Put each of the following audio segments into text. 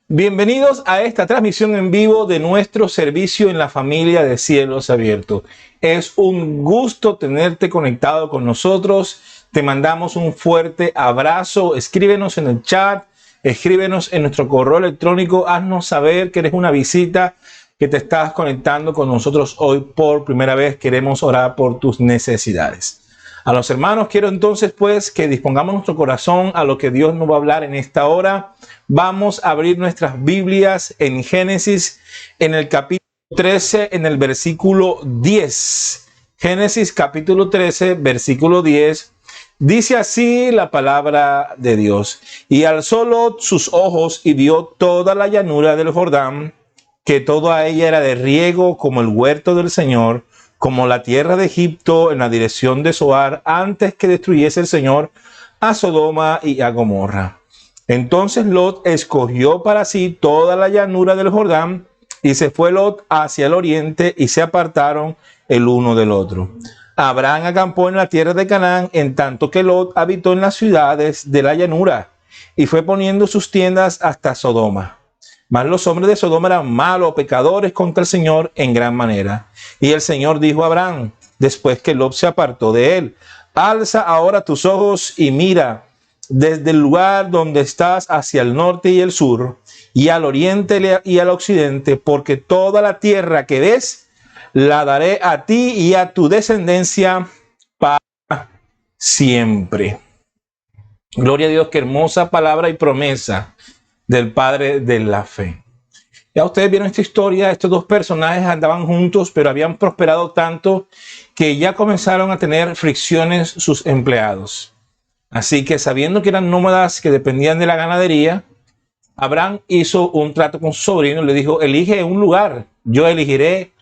Bienvenidos a esta transmisión en vivo de nuestro servicio en la familia de Cielos Abiertos. Es un gusto tenerte conectado con nosotros. Te mandamos un fuerte abrazo. Escríbenos en el chat, escríbenos en nuestro correo electrónico. Haznos saber que eres una visita, que te estás conectando con nosotros hoy por primera vez. Queremos orar por tus necesidades. A los hermanos, quiero entonces pues que dispongamos nuestro corazón a lo que Dios nos va a hablar en esta hora. Vamos a abrir nuestras Biblias en Génesis, en el capítulo 13, en el versículo 10. Génesis capítulo 13, versículo 10. Dice así la palabra de Dios. Y alzó Lot sus ojos y vio toda la llanura del Jordán, que toda ella era de riego como el huerto del Señor, como la tierra de Egipto en la dirección de Zoar, antes que destruyese el Señor a Sodoma y a Gomorra. Entonces Lot escogió para sí toda la llanura del Jordán, y se fue Lot hacia el oriente, y se apartaron el uno del otro. Abraham acampó en la tierra de Canaán, en tanto que Lot habitó en las ciudades de la llanura, y fue poniendo sus tiendas hasta Sodoma. Mas los hombres de Sodoma eran malos, pecadores contra el Señor en gran manera. Y el Señor dijo a Abraham, después que Lot se apartó de él: alza ahora tus ojos y mira desde el lugar donde estás hacia el norte y el sur, y al oriente y al occidente, porque toda la tierra que ves la daré a ti y a tu descendencia para siempre. Gloria a Dios, qué hermosa palabra y promesa del Padre de la fe. Ya ustedes vieron esta historia. Estos dos personajes andaban juntos, pero habían prosperado tanto que ya comenzaron a tener fricciones sus empleados. Así que, sabiendo que eran nómadas que dependían de la ganadería, Abraham hizo un trato con su sobrino. Le dijo: elige un lugar, yo elegiré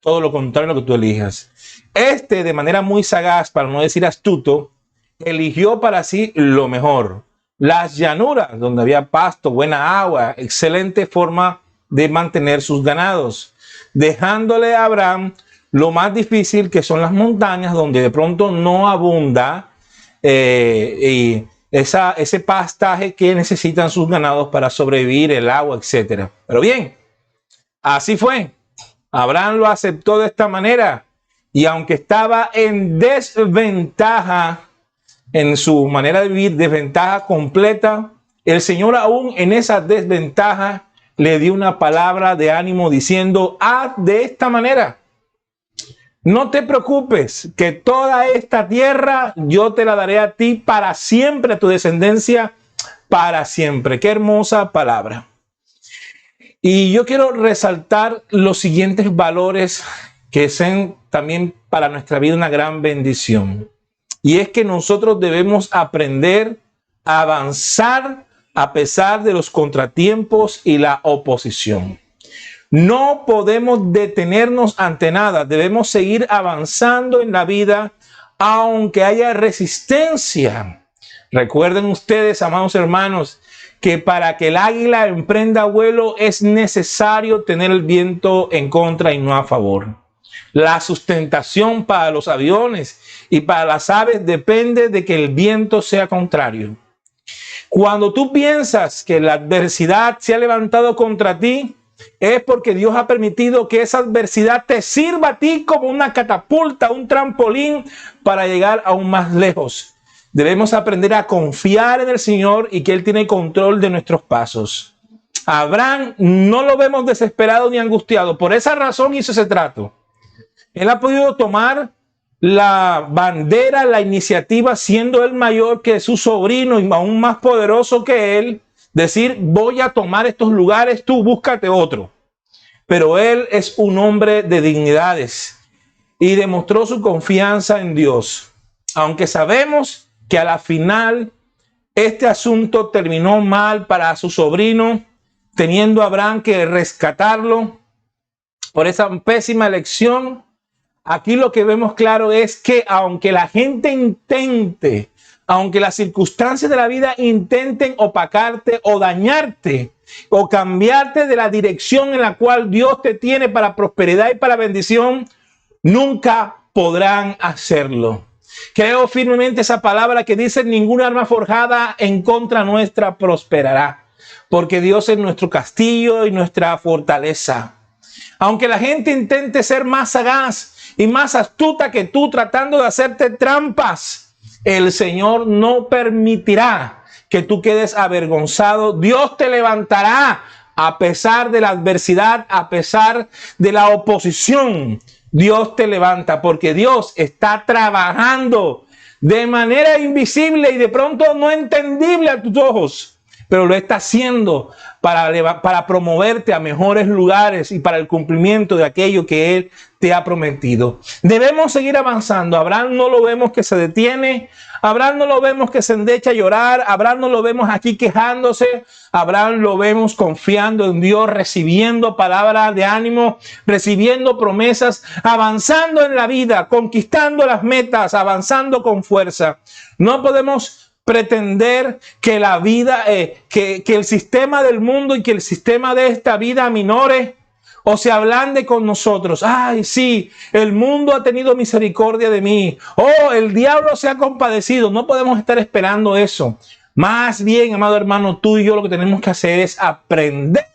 todo lo contrario a lo que tú elijas. Este, de manera muy sagaz, para no decir astuto, eligió para sí lo mejor: las llanuras, donde había pasto, buena agua, excelente forma de mantener sus ganados, dejándole a Abraham lo más difícil, que son las montañas, donde de pronto no abunda y ese pastaje que necesitan sus ganados para sobrevivir, el agua, etcétera. Pero bien, así fue. Abraham lo aceptó de esta manera, y aunque estaba en desventaja en su manera de vivir, desventaja completa, el Señor aún en esa desventaja le dio una palabra de ánimo diciendo: haz de esta manera. No te preocupes, que toda esta tierra yo te la daré a ti para siempre, a tu descendencia para siempre. Qué hermosa palabra. Y yo quiero resaltar los siguientes valores que son también para nuestra vida una gran bendición. Y es que nosotros debemos aprender a avanzar a pesar de los contratiempos y la oposición. No podemos detenernos ante nada. Debemos seguir avanzando en la vida aunque haya resistencia. Recuerden ustedes, amados hermanos, que para que el águila emprenda vuelo es necesario tener el viento en contra y no a favor. La sustentación para los aviones y para las aves depende de que el viento sea contrario. Cuando tú piensas que la adversidad se ha levantado contra ti, es porque Dios ha permitido que esa adversidad te sirva a ti como una catapulta, un trampolín para llegar aún más lejos. Debemos aprender a confiar en el Señor y que Él tiene control de nuestros pasos. A Abraham no lo vemos desesperado ni angustiado. Por esa razón hizo ese trato. Él ha podido tomar la bandera, la iniciativa, siendo él mayor que su sobrino y aún más poderoso que él, decir: voy a tomar estos lugares, tú búscate otro. Pero él es un hombre de dignidades y demostró su confianza en Dios. Aunque sabemos que a la final este asunto terminó mal para su sobrino, teniendo a Abraham que rescatarlo por esa pésima elección. Aquí lo que vemos claro es que aunque la gente intente, aunque las circunstancias de la vida intenten opacarte o dañarte o cambiarte de la dirección en la cual Dios te tiene para prosperidad y para bendición, nunca podrán hacerlo. Creo firmemente esa palabra que dice: ninguna arma forjada en contra nuestra prosperará. porque Dios es nuestro castillo y nuestra fortaleza. Aunque la gente intente ser más sagaz y más astuta que tú tratando de hacerte trampas, el Señor no permitirá que tú quedes avergonzado. Dios te levantará a pesar de la adversidad, a pesar de la oposición. Dios te levanta porque Dios está trabajando de manera invisible y de pronto no entendible a tus ojos, pero lo está haciendo para promoverte a mejores lugares y para el cumplimiento de aquello que Él te ha prometido. Debemos seguir avanzando. Abraham no lo vemos que se detiene, Abraham no lo vemos que se endecha a llorar, Abraham no lo vemos aquí quejándose, Abraham lo vemos confiando en Dios, recibiendo palabras de ánimo, recibiendo promesas, avanzando en la vida, conquistando las metas, avanzando con fuerza. No podemos pretender que la vida, que el sistema del mundo y que el sistema de esta vida minore o se ablande con nosotros. Ay, sí, el mundo ha tenido misericordia de mí. Oh, el diablo se ha compadecido. No podemos estar esperando eso. Más bien, amado hermano, tú y yo lo que tenemos que hacer es aprender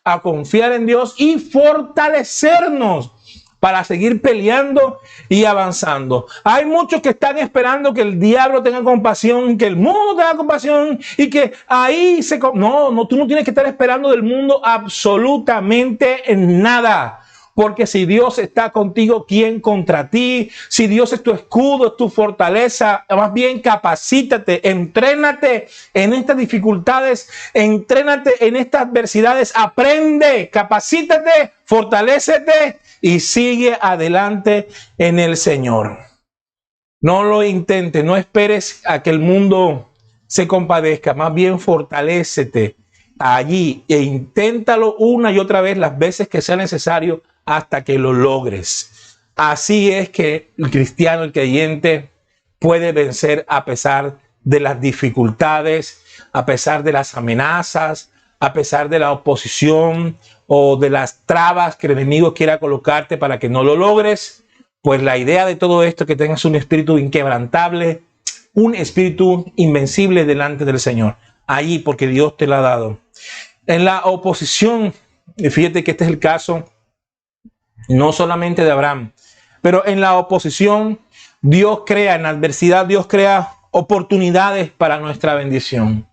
a confiar en Dios y fortalecernos para seguir peleando y avanzando. Hay muchos que están esperando que el diablo tenga compasión, que el mundo tenga compasión y que ahí se... No, tú no tienes que estar esperando del mundo absolutamente nada. Porque si Dios está contigo, ¿quién contra ti? Si Dios es tu escudo, es tu fortaleza, más bien capacítate, entrénate en estas dificultades, entrénate en estas adversidades, aprende, capacítate, fortalécete y sigue adelante en el Señor. No lo intentes, no esperes a que el mundo se compadezca, más bien fortalécete allí e inténtalo una y otra vez las veces que sea necesario hasta que lo logres. Así es que el cristiano, el creyente, puede vencer a pesar de las dificultades, a pesar de las amenazas, a pesar de la oposición o de las trabas que el enemigo quiera colocarte para que no lo logres. Pues la idea de todo esto es que tengas un espíritu inquebrantable, un espíritu invencible delante del Señor. Allí, porque Dios te lo ha dado. En la oposición, fíjate que este es el caso no solamente de Abraham, pero en la oposición Dios crea, en la adversidad Dios crea oportunidades para nuestra bendición.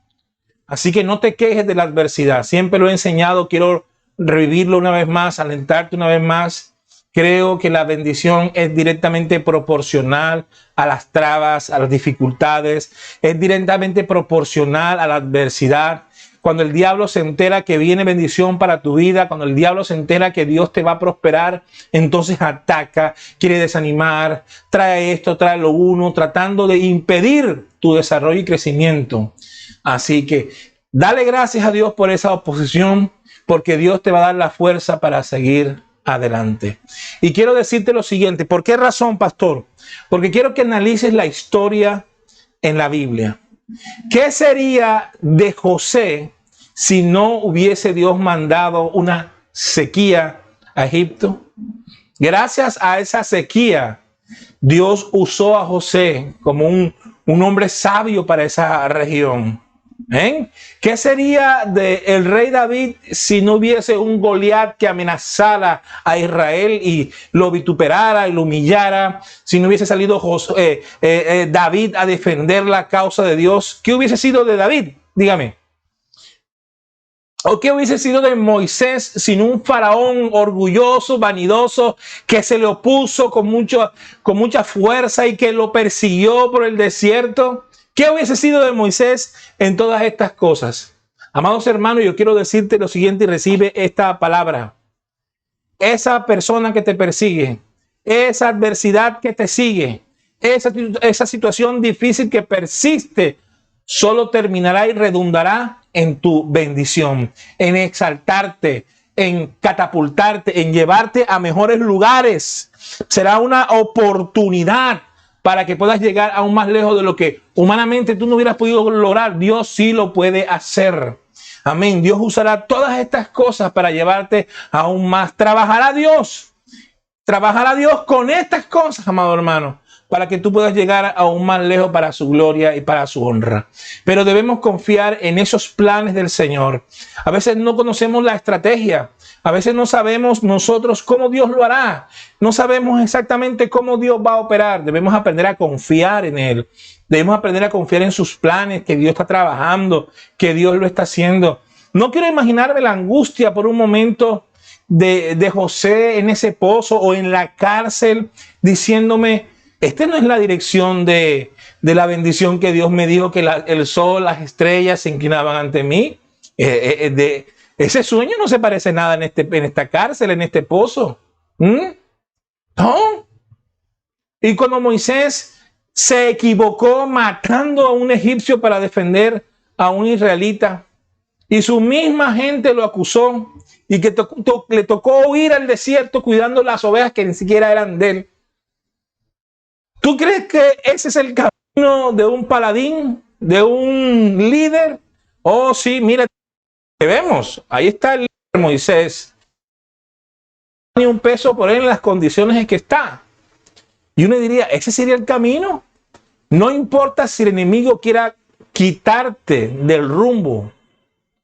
Así que no te quejes de la adversidad. Siempre lo he enseñado, quiero revivirlo una vez más, alentarte una vez más. Creo que la bendición es directamente proporcional a las trabas, a las dificultades, es directamente proporcional a la adversidad. Cuando el diablo se entera que viene bendición para tu vida, cuando el diablo se entera que Dios te va a prosperar, entonces ataca, quiere desanimar, trae esto, trae lo uno, tratando de impedir tu desarrollo y crecimiento. Así que dale gracias a Dios por esa oposición, porque Dios te va a dar la fuerza para seguir adelante. Y quiero decirte lo siguiente. ¿Por qué razón, pastor? Porque quiero que analices la historia en la Biblia. ¿Qué sería de José si no hubiese Dios mandado una sequía a Egipto? Gracias a esa sequía, Dios usó a José como un hombre sabio para esa región. ¿Qué sería del rey David si no hubiese un Goliat que amenazara a Israel y lo vituperara y lo humillara? Si no hubiese salido David a defender la causa de Dios, ¿qué hubiese sido de David? Dígame. ¿O qué hubiese sido de Moisés sin un faraón orgulloso, vanidoso, que se le opuso con mucha fuerza y que lo persiguió por el desierto? ¿Qué hubiese sido de Moisés en todas estas cosas? Amados hermanos, yo quiero decirte lo siguiente y recibe esta palabra. Esa persona que te persigue, esa adversidad que te sigue, esa situación difícil que persiste, solo terminará y redundará en tu bendición, en exaltarte, en catapultarte, en llevarte a mejores lugares. Será una oportunidad para que puedas llegar aún más lejos de lo que humanamente tú no hubieras podido lograr. Dios sí lo puede hacer. Amén. Dios usará todas estas cosas para llevarte aún más. Trabajará Dios con estas cosas, amado hermano, para que tú puedas llegar aún más lejos para su gloria y para su honra. Pero debemos confiar en esos planes del Señor. A veces no conocemos la estrategia. A veces no sabemos nosotros cómo Dios lo hará. No sabemos exactamente cómo Dios va a operar. Debemos aprender a confiar en Él. Debemos aprender a confiar en sus planes, que Dios está trabajando, que Dios lo está haciendo. No quiero imaginarme la angustia por un momento de José en ese pozo o en la cárcel diciéndome, esta no es la dirección de la bendición que Dios me dijo, que el sol, las estrellas se inclinaban ante mí. Ese sueño no se parece nada en esta cárcel, en este pozo. No. Y cuando Moisés se equivocó matando a un egipcio para defender a un israelita, y su misma gente lo acusó, y que le tocó huir al desierto cuidando las ovejas que ni siquiera eran de él. ¿Tú crees que ese es el camino de un paladín, de un líder? Oh, sí, mira, que vemos, ahí está el líder Moisés. Ni un peso por él en las condiciones en que está. Y uno diría, ¿ese sería el camino? No importa si el enemigo quiera quitarte del rumbo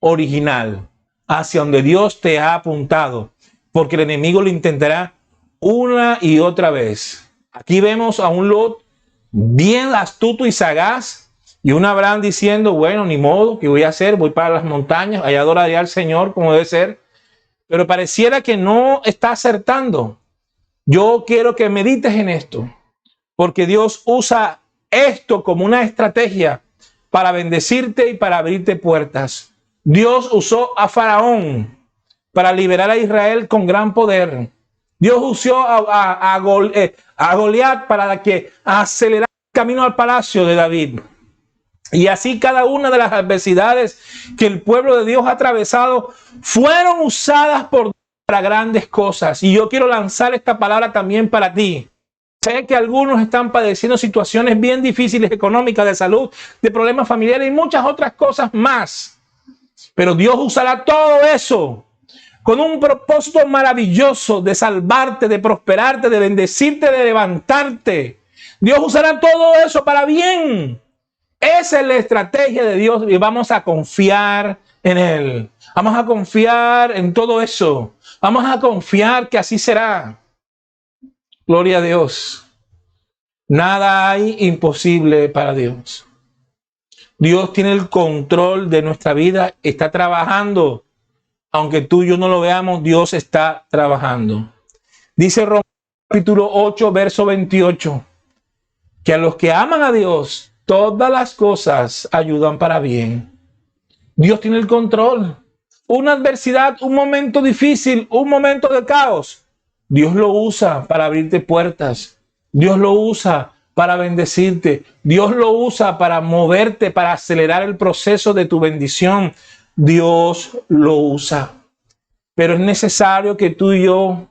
original hacia donde Dios te ha apuntado, porque el enemigo lo intentará una y otra vez. Aquí vemos a un Lot bien astuto y sagaz, y un Abraham diciendo, bueno, ni modo, ¿qué voy a hacer? Voy para las montañas, allá adoraré al Señor como debe ser, pero pareciera que no está acertando. Yo quiero que medites en esto, porque Dios usa esto como una estrategia para bendecirte y para abrirte puertas. Dios usó a Faraón para liberar a Israel con gran poder. Dios usó a Goliat para que acelerara el camino al palacio de David. Y así cada una de las adversidades que el pueblo de Dios ha atravesado fueron usadas por Dios para grandes cosas. Y yo quiero lanzar esta palabra también para ti. Sé que algunos están padeciendo situaciones bien difíciles, económicas, de salud, de problemas familiares y muchas otras cosas más. Pero Dios usará todo eso con un propósito maravilloso de salvarte, de prosperarte, de bendecirte, de levantarte. Dios usará todo eso para bien. Esa es la estrategia de Dios y vamos a confiar en Él. Vamos a confiar en todo eso. Vamos a confiar que así será. Gloria a Dios. Nada hay imposible para Dios. Dios tiene el control de nuestra vida, está trabajando. Aunque tú y yo no lo veamos, Dios está trabajando. Dice Romanos capítulo 8, verso 28, que a los que aman a Dios, todas las cosas ayudan para bien. Dios tiene el control. Una adversidad, un momento difícil, un momento de caos, Dios lo usa para abrirte puertas. Dios lo usa para bendecirte. Dios lo usa para moverte, para acelerar el proceso de tu bendición. Dios lo usa. Pero es necesario que tú y yo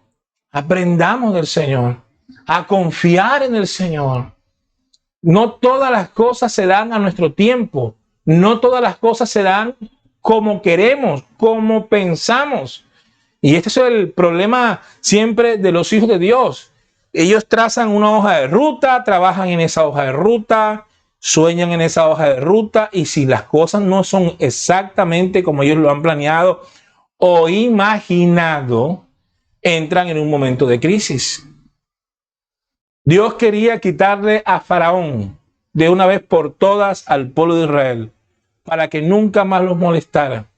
aprendamos del Señor, a confiar en el Señor. No todas las cosas se dan a nuestro tiempo. No todas las cosas se dan como queremos, como pensamos. Y este es el problema siempre de los hijos de Dios. Ellos trazan una hoja de ruta, trabajan en esa hoja de ruta, sueñan en esa hoja de ruta, y si las cosas no son exactamente como ellos lo han planeado o imaginado, entran en un momento de crisis. Dios quería quitarle a Faraón de una vez por todas al pueblo de Israel, para que nunca más los molestara.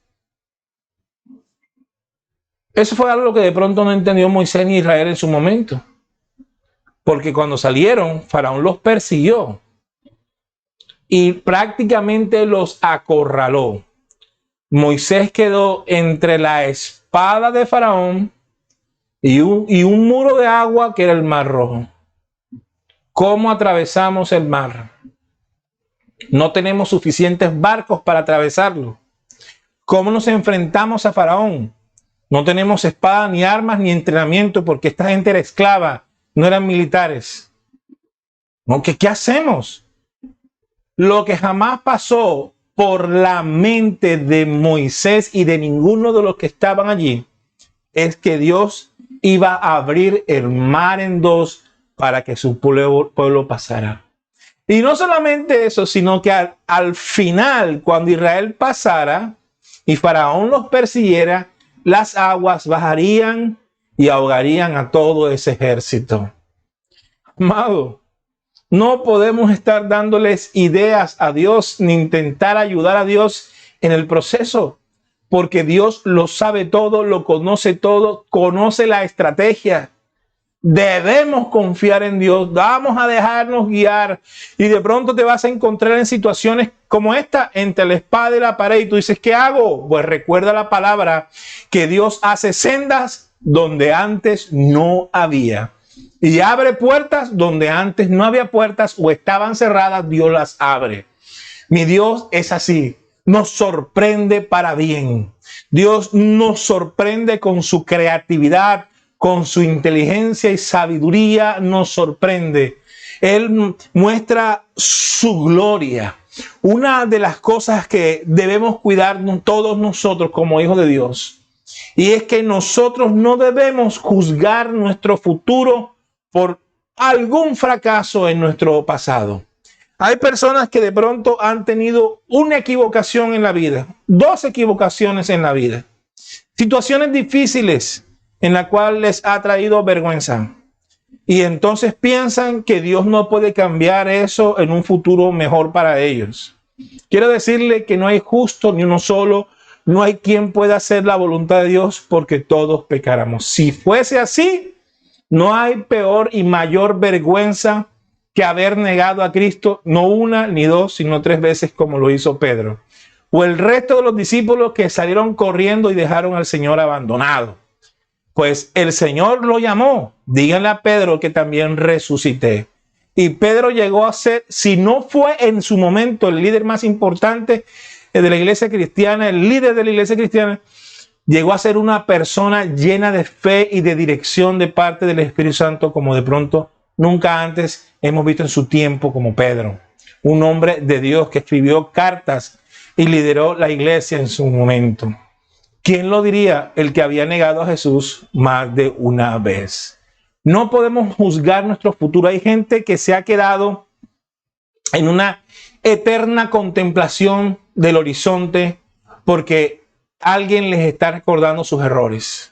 Eso fue algo que de pronto no entendió Moisés ni Israel en su momento. Porque cuando salieron, Faraón los persiguió y prácticamente los acorraló. Moisés quedó entre la espada de Faraón y un muro de agua que era el Mar Rojo. ¿Cómo atravesamos el mar? No tenemos suficientes barcos para atravesarlo. ¿Cómo nos enfrentamos a Faraón? No tenemos espada, ni armas, ni entrenamiento, porque esta gente era esclava, no eran militares. ¿Qué hacemos? Lo que jamás pasó por la mente de Moisés y de ninguno de los que estaban allí es que Dios iba a abrir el mar en dos para que su pueblo pasara. Y no solamente eso, sino que al final, cuando Israel pasara y Faraón los persiguiera, las aguas bajarían y ahogarían a todo ese ejército. Amado, no podemos estar dándoles ideas a Dios ni intentar ayudar a Dios en el proceso, porque Dios lo sabe todo, lo conoce todo, conoce la estrategia. Debemos confiar en Dios, vamos a dejarnos guiar y de pronto te vas a encontrar en situaciones como esta, entre la espada y la pared, y tú dices, ¿qué hago? Pues recuerda la palabra que Dios hace sendas donde antes no había y abre puertas donde antes no había puertas o estaban cerradas, Dios las abre. Mi Dios es así, nos sorprende para bien. Dios nos sorprende con su creatividad, con su inteligencia y sabiduría, nos sorprende. Él muestra su gloria. Una de las cosas que debemos cuidar todos nosotros como hijos de Dios, y es que nosotros no debemos juzgar nuestro futuro por algún fracaso en nuestro pasado. Hay personas que de pronto han tenido una equivocación en la vida, dos equivocaciones en la vida, situaciones difíciles en las cuales les ha traído vergüenza. Y entonces piensan que Dios no puede cambiar eso en un futuro mejor para ellos. Quiero decirle que no hay justo ni uno solo, no hay quien pueda hacer la voluntad de Dios porque todos pecáramos. Si fuese así, no hay peor y mayor vergüenza que haber negado a Cristo, no una ni dos, sino tres veces como lo hizo Pedro. O el resto de los discípulos que salieron corriendo y dejaron al Señor abandonado. Pues el Señor lo llamó. Díganle a Pedro que también resucité. Y Pedro llegó a ser, si no fue en su momento el líder más importante de la iglesia cristiana, el líder de la iglesia cristiana, llegó a ser una persona llena de fe y de dirección de parte del Espíritu Santo, como de pronto nunca antes hemos visto en su tiempo como Pedro. Un hombre de Dios que escribió cartas y lideró la iglesia en su momento. ¿Quién lo diría? El que había negado a Jesús más de una vez. No podemos juzgar nuestro futuro. Hay gente que se ha quedado en una eterna contemplación del horizonte porque alguien les está recordando sus errores.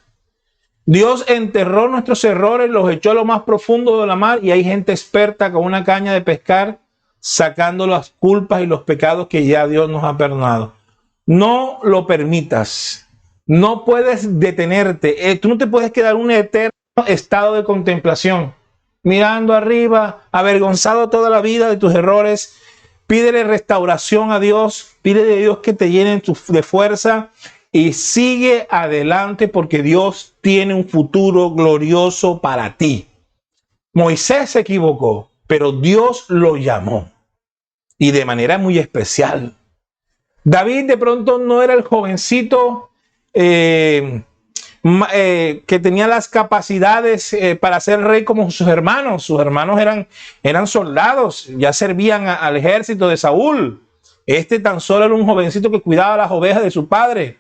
Dios enterró nuestros errores, los echó a lo más profundo de la mar y hay gente experta con una caña de pescar sacando las culpas y los pecados que ya Dios nos ha perdonado. No lo permitas. No puedes detenerte. Tú no te puedes quedar en un eterno estado de contemplación, mirando arriba, avergonzado toda la vida de tus errores. Pídele restauración a Dios. Pídele a Dios que te llene de fuerza y sigue adelante porque Dios tiene un futuro glorioso para ti. Moisés se equivocó, pero Dios lo llamó y de manera muy especial. David de pronto no era el jovencito que tenía las capacidades para ser rey como sus hermanos. Sus hermanos eran soldados, ya servían al ejército de Saúl. Este tan solo era un jovencito que cuidaba las ovejas de su padre.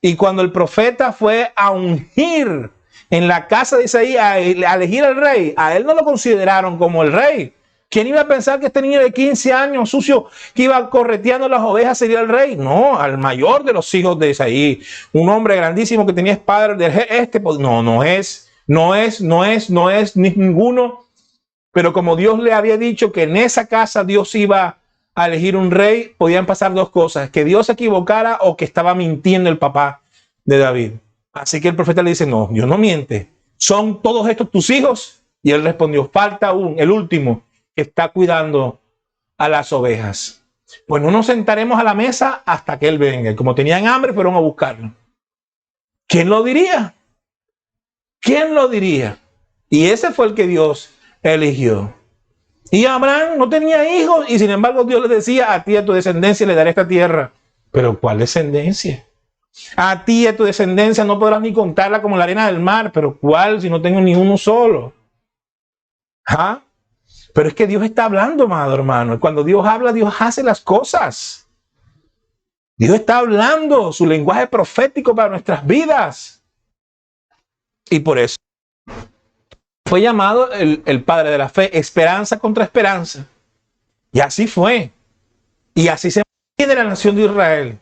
Y cuando el profeta fue a ungir en la casa de Isaí, a elegir al rey, a él no lo consideraron como el rey. ¿Quién iba a pensar que este niño de 15 años, sucio, que iba correteando las ovejas, sería el rey? No, al mayor de los hijos de Isaí, un hombre grandísimo que tenía espada del pues no es ninguno. Pero como Dios le había dicho que en esa casa Dios iba a elegir un rey, podían pasar dos cosas: que Dios se equivocara o que estaba mintiendo el papá de David. Así que el profeta le dice, no, Dios no miente. ¿Son todos estos tus hijos? Y él respondió, falta el último, que está cuidando a las ovejas. Pues no nos sentaremos a la mesa hasta que él venga. Como tenían hambre, fueron a buscarlo. ¿Quién lo diría? ¿Quién lo diría? Y ese fue el que Dios eligió. Y Abraham no tenía hijos y sin embargo Dios le decía, a ti y a tu descendencia le daré esta tierra. ¿Pero cuál descendencia? A ti y a tu descendencia no podrás ni contarla como la arena del mar. ¿Pero cuál si no tengo ni uno solo? ¿Ah? Pero es que Dios está hablando, amado hermano. Cuando Dios habla, Dios hace las cosas. Dios está hablando su lenguaje profético para nuestras vidas. Y por eso fue llamado el padre de la fe, esperanza contra esperanza. Y así fue. Y así se mantiene la nación de Israel.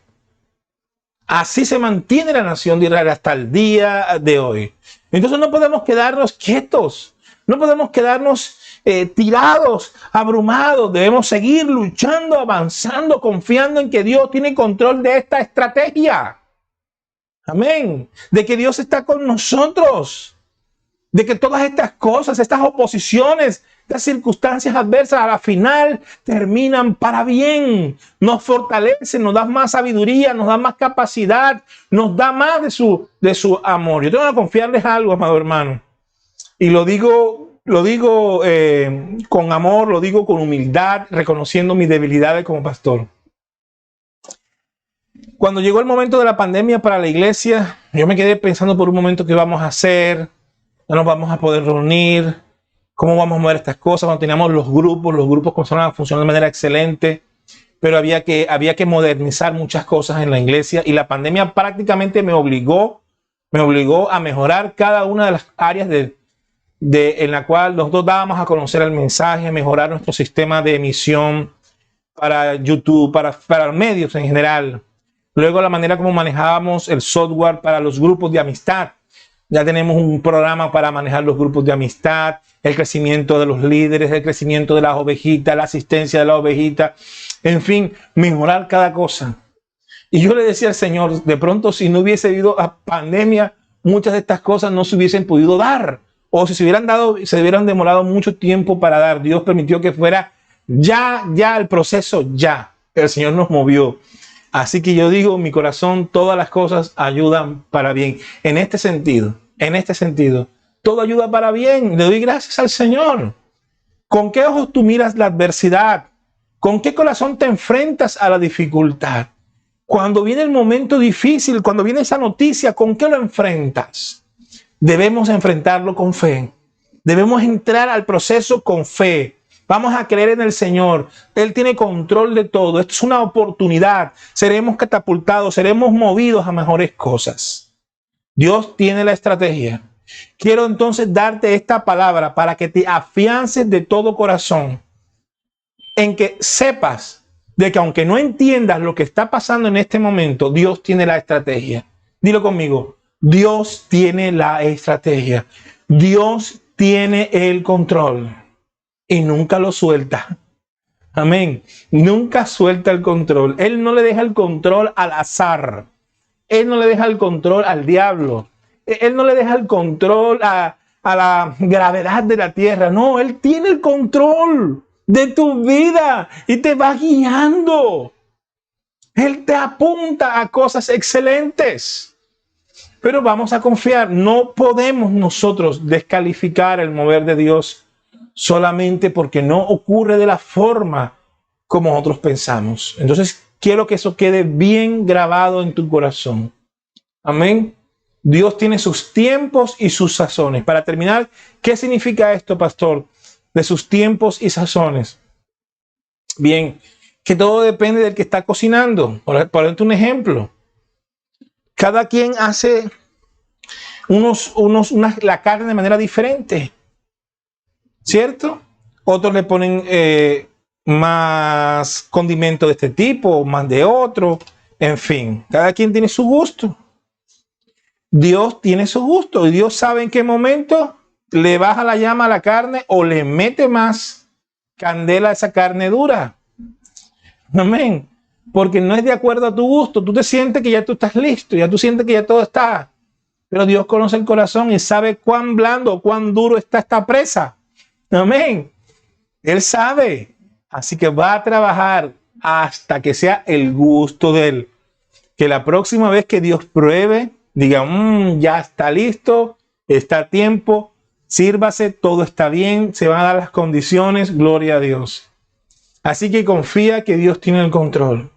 Así se mantiene la nación de Israel hasta el día de hoy. Entonces no podemos quedarnos quietos. No podemos quedarnos tirados, abrumados. Debemos seguir luchando, avanzando, confiando en que Dios tiene control de esta estrategia. Amén. De que Dios está con nosotros. De que todas estas cosas, estas oposiciones, estas circunstancias adversas a la final terminan para bien. Nos fortalecen, nos da más sabiduría, nos da más capacidad, nos da más de su amor. Yo tengo que confiarles algo, amado hermano. Y lo digo con amor, lo digo con humildad, reconociendo mis debilidades como pastor. Cuando llegó el momento de la pandemia para la iglesia, yo me quedé pensando por un momento qué vamos a hacer, no nos vamos a poder reunir, cómo vamos a mover estas cosas. Cuando teníamos los grupos comenzaron a funcionar de manera excelente, pero había que modernizar muchas cosas en la iglesia y la pandemia prácticamente me obligó a mejorar cada una de las áreas en la cual nosotros dábamos a conocer el mensaje, mejorar nuestro sistema de emisión para YouTube, para medios en general. Luego la manera como manejábamos el software para los grupos de amistad. Ya tenemos un programa para manejar los grupos de amistad, el crecimiento de los líderes, el crecimiento de las ovejitas, la asistencia de la ovejita, en fin, mejorar cada cosa. Y yo le decía al Señor, de pronto si no hubiese habido a pandemia, muchas de estas cosas no se hubiesen podido dar. O si se hubieran dado, se hubieran demorado mucho tiempo para dar. Dios permitió que fuera ya el proceso, ya. El Señor nos movió. Así que yo digo, mi corazón, todas las cosas ayudan para bien. En este sentido, todo ayuda para bien. Le doy gracias al Señor. ¿Con qué ojos tú miras la adversidad? ¿Con qué corazón te enfrentas a la dificultad? Cuando viene el momento difícil, cuando viene esa noticia, ¿con qué lo enfrentas? Debemos enfrentarlo con fe. Debemos entrar al proceso con fe. Vamos a creer en el Señor. Él tiene control de todo. Esto es una oportunidad. Seremos catapultados, seremos movidos a mejores cosas. Dios tiene la estrategia. Quiero entonces darte esta palabra para que te afiances de todo corazón en que sepas de que aunque no entiendas lo que está pasando en este momento, Dios tiene la estrategia. Dilo conmigo. Dios tiene la estrategia. Dios tiene el control. Y nunca lo suelta. Amén. Nunca suelta el control. Él no le deja el control al azar. Él no le deja el control al diablo. Él no le deja el control a la gravedad de la tierra. No, Él tiene el control de tu vida y te va guiando. Él te apunta a cosas excelentes. Pero vamos a confiar. No podemos nosotros descalificar el mover de Dios solamente porque no ocurre de la forma como nosotros pensamos. Entonces, quiero que eso quede bien grabado en tu corazón. Amén. Dios tiene sus tiempos y sus sazones. Para terminar, ¿qué significa esto, pastor? De sus tiempos y sazones. Bien, que todo depende del que está cocinando. Por ponerte un ejemplo. Cada quien hace la carne de manera diferente. ¿Cierto? Otros le ponen más condimento de este tipo, más de otro. En fin, cada quien tiene su gusto. Dios tiene su gusto y Dios sabe en qué momento le baja la llama a la carne o le mete más candela a esa carne dura. Amén. Porque no es de acuerdo a tu gusto. Tú te sientes que ya tú estás listo, ya tú sientes que ya todo está. Pero Dios conoce el corazón y sabe cuán blando o cuán duro está esta presa. Amén. Él sabe. Así que va a trabajar hasta que sea el gusto de Él. Que la próxima vez que Dios pruebe, diga, ya está listo, está a tiempo, sírvase, todo está bien, se van a dar las condiciones, gloria a Dios. Así que confía que Dios tiene el control.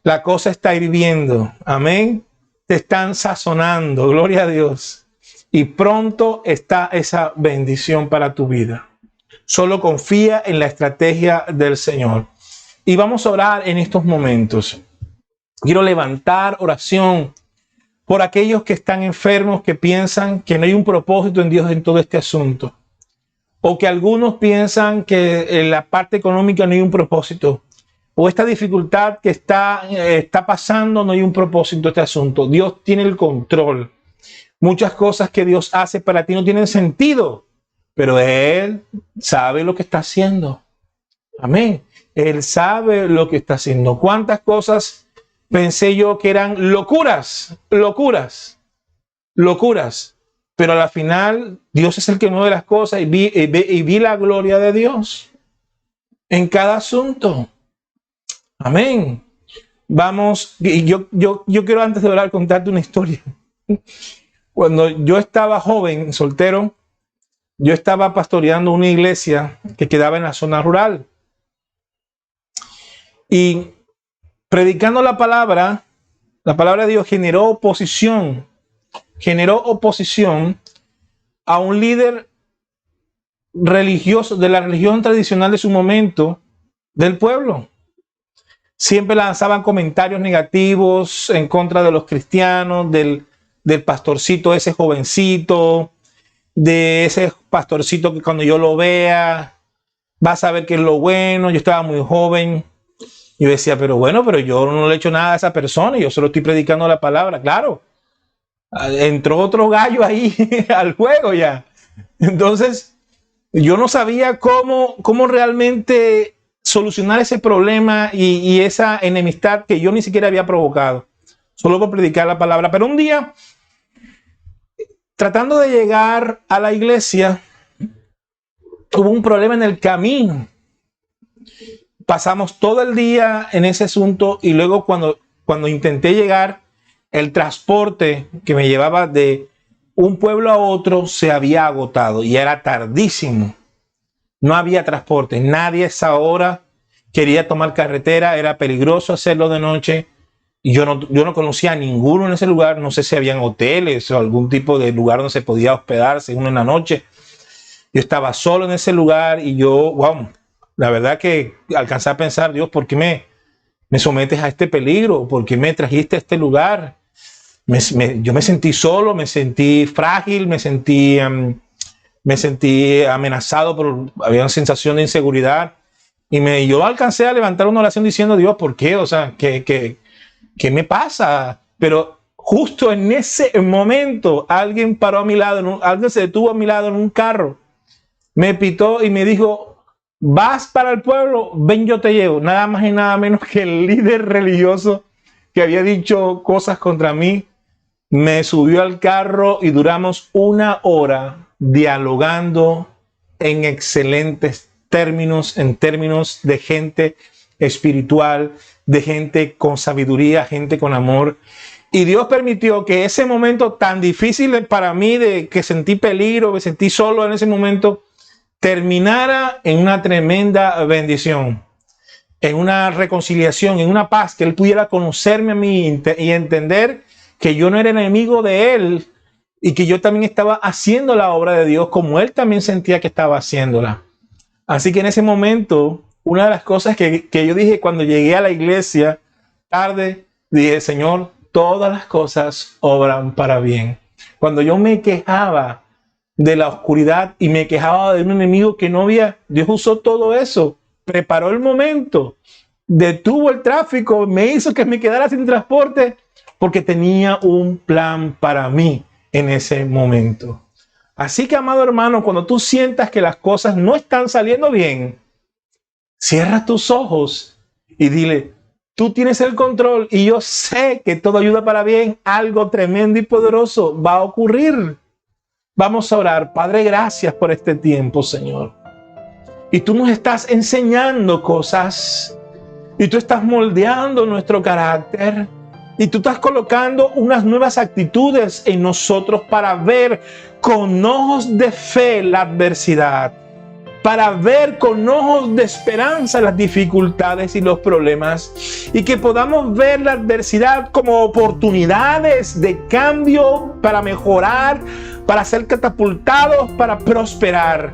La cosa está hirviendo. Amén. Te están sazonando, gloria a Dios. Y pronto está esa bendición para tu vida. Solo confía en la estrategia del Señor. Y vamos a orar en estos momentos. Quiero levantar oración por aquellos que están enfermos, que piensan que no hay un propósito en Dios en todo este asunto. O que algunos piensan que en la parte económica no hay un propósito. O esta dificultad que está pasando, no hay un propósito en este asunto. Dios tiene el control. Muchas cosas que Dios hace para ti no tienen sentido, pero Él sabe lo que está haciendo. Amén. Él sabe lo que está haciendo. ¿Cuántas cosas pensé yo que eran locuras? Pero a la final, Dios es el que mueve las cosas y vi la gloria de Dios en cada asunto. Amén. Vamos, y yo quiero antes de orar contarte una historia. Cuando yo estaba joven, soltero, yo estaba pastoreando una iglesia que quedaba en la zona rural. Y predicando la palabra de Dios generó oposición a un líder religioso de la religión tradicional de su momento del pueblo. Siempre lanzaban comentarios negativos en contra de los cristianos, del pastorcito, ese jovencito, de ese pastorcito que cuando yo lo vea vas a ver que es lo bueno. Yo estaba muy joven. Yo decía, pero yo no le he hecho nada a esa persona, yo solo estoy predicando la palabra. Claro, entró otro gallo ahí al juego ya. Entonces, yo no sabía cómo realmente solucionar ese problema y esa enemistad que yo ni siquiera había provocado, solo por predicar la palabra. Pero un día, tratando de llegar a la iglesia, hubo un problema en el camino. Pasamos todo el día en ese asunto y luego cuando intenté llegar, el transporte que me llevaba de un pueblo a otro se había agotado y era tardísimo. No había transporte. Nadie a esa hora quería tomar carretera. Era peligroso hacerlo de noche. Y yo no conocía a ninguno en ese lugar. No sé si habían hoteles o algún tipo de lugar donde se podía hospedarse uno en la noche. Yo estaba solo en ese lugar y la verdad que alcancé a pensar, Dios, ¿por qué me sometes a este peligro? ¿Por qué me trajiste a este lugar? Yo me sentí solo, me sentí frágil, me sentí amenazado, había una sensación de inseguridad. Y yo alcancé a levantar una oración diciendo, Dios, ¿por qué? O sea, ¿qué me pasa? Pero justo en ese momento alguien paró a mi lado, alguien se detuvo a mi lado en un carro, me pitó y me dijo, vas para el pueblo, ven, yo te llevo. Nada más y nada menos que el líder religioso que había dicho cosas contra mí, me subió al carro y duramos 1 hora dialogando en excelentes términos, en términos de gente espiritual, de gente con sabiduría, gente con amor. Y Dios permitió que ese momento tan difícil para mí, de que sentí peligro, que sentí solo en ese momento, terminara en una tremenda bendición, en una reconciliación, en una paz, que Él pudiera conocerme a mí y entender que yo no era enemigo de Él y que yo también estaba haciendo la obra de Dios como Él también sentía que estaba haciéndola. Así que en ese momento, una de las cosas que yo dije cuando llegué a la iglesia tarde, dije, Señor, todas las cosas obran para bien. Cuando yo me quejaba de la oscuridad y me quejaba de un enemigo que no había, Dios usó todo eso, preparó el momento, detuvo el tráfico, me hizo que me quedara sin transporte porque tenía un plan para mí en ese momento. Así que, amado hermano, cuando tú sientas que las cosas no están saliendo bien, cierra tus ojos y dile, tú tienes el control y yo sé que todo ayuda para bien, algo tremendo y poderoso va a ocurrir. Vamos a orar. Padre, gracias por este tiempo, Señor. Y tú nos estás enseñando cosas. Y tú estás moldeando nuestro carácter. Y tú estás colocando unas nuevas actitudes en nosotros para ver con ojos de fe la adversidad. Para ver con ojos de esperanza las dificultades y los problemas. Y que podamos ver la adversidad como oportunidades de cambio para mejorar, para ser catapultados, para prosperar.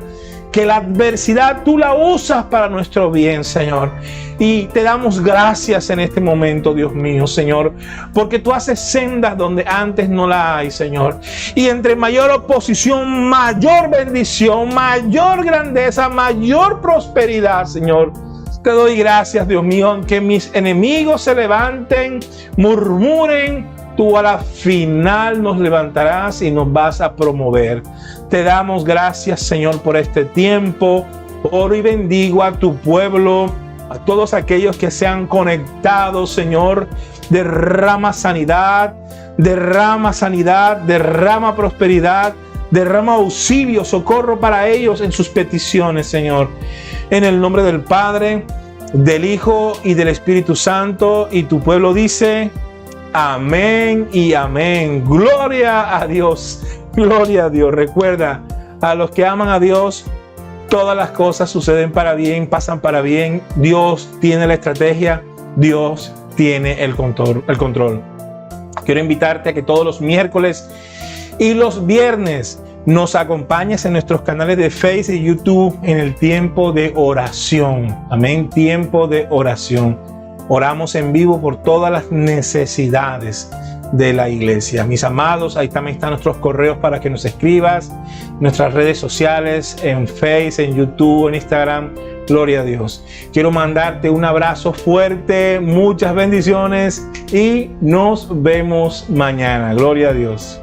que la adversidad tú la usas para nuestro bien, Señor. Y te damos gracias en este momento, Dios mío, Señor, porque tú haces sendas donde antes no la hay, Señor. Y entre mayor oposición, mayor bendición, mayor grandeza, mayor prosperidad, Señor. Te doy gracias, Dios mío, aunque mis enemigos se levanten, murmuren, tú a la final nos levantarás y nos vas a promover. Te damos gracias, Señor, por este tiempo. Oro y bendigo a tu pueblo, a todos aquellos que se han conectado, Señor. Derrama sanidad, derrama prosperidad, derrama auxilio, socorro para ellos en sus peticiones, Señor. En el nombre del Padre, del Hijo y del Espíritu Santo. Y tu pueblo dice: amén y amén. Gloria a Dios. Gloria a Dios. Recuerda, a los que aman a Dios, todas las cosas suceden para bien, pasan para bien. Dios tiene la estrategia. Dios tiene el control. Quiero invitarte a que todos los miércoles y los viernes nos acompañes en nuestros canales de Facebook y YouTube en el tiempo de oración. Amén. Tiempo de oración. Oramos en vivo por todas las necesidades de la iglesia. Mis amados, ahí también están nuestros correos para que nos escribas, nuestras redes sociales, en Facebook, en YouTube, en Instagram. Gloria a Dios. Quiero mandarte un abrazo fuerte, muchas bendiciones y nos vemos mañana. Gloria a Dios.